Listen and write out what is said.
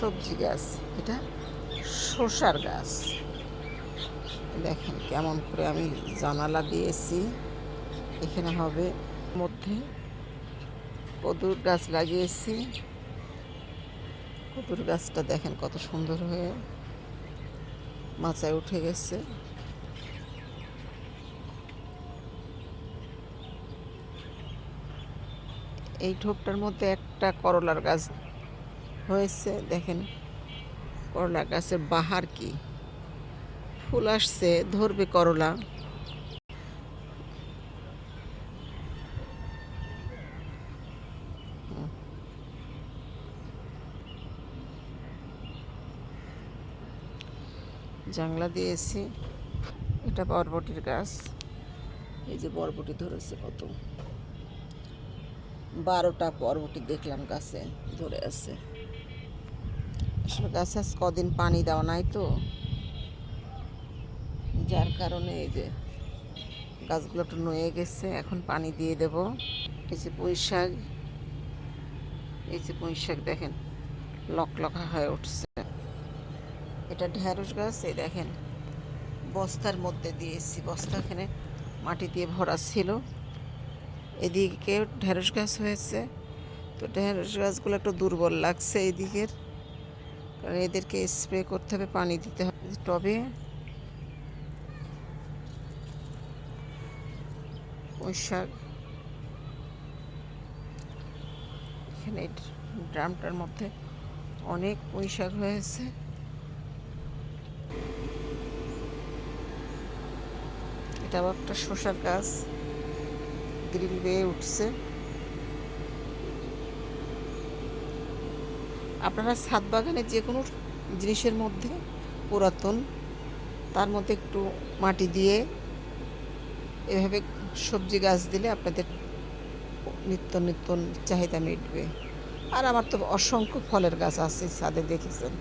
সবজি গাছ, এটা শসার গাছ। দেখেন কেমন করে আমি জানালা দিয়েছি। এখানে হবে মধ্যে কদুর গাছ লাগিয়েছি। কদুর গাছটা দেখেন কত সুন্দর হয়ে মাচায় উঠে গেছে। এই ঠোপটার মধ্যে একটা করলার গাছ হয়েছে। দেখেন করলা গাছের বাহার কি ফুল আসছে, ধরবে করলা। জাংলা দিয়েছি। এটা বরবটির গাছ। এই যে বরবটি ধরেছে কত, 12টা বরবটি দেখলাম গাছে ধরে আছে। আসলে গাছে আজ কদিন পানি দেওয়া নাই তো, যার কারণে এই যে গাছগুলো একটু নুয়ে গেছে। এখন পানি দিয়ে দেব। এই যে পুঁই শাক, এই যে পুঁই শাক দেখেন লকলকা হয়ে উঠছে। এটা ঢেঁড়স গাছ। এই দেখেন বস্তার মধ্যে দিয়েছি, বস্তা এখানে মাটি দিয়ে ভরা ছিল। এদিকে ঢেঁড়স গাছ হয়েছে। তো ঢেঁড়স গাছগুলো একটু দুর্বল লাগছে এদিকের, কারণ এদেরকে স্প্রে করতে হবে, পানি দিতে হবে। টবে পুঁই শাক, এখানে ড্রামটার মধ্যে অনেক পুঁই শাক হয়েছে। এটাও একটা শসার গাছ, গ্রিল বেয়ে উঠছে। আপনারা ছাদ বাগানে যে কোনো জিনিসের মধ্যে পুরাতন, তার মধ্যে একটু মাটি দিয়ে এভাবে সবজি গাছ দিলে আপনাদের নিত্য নিত্য চাহিদা মিটবে। আর আমার তো অসংখ্য ফলের গাছ আছে ছাদে, দেখেছেন।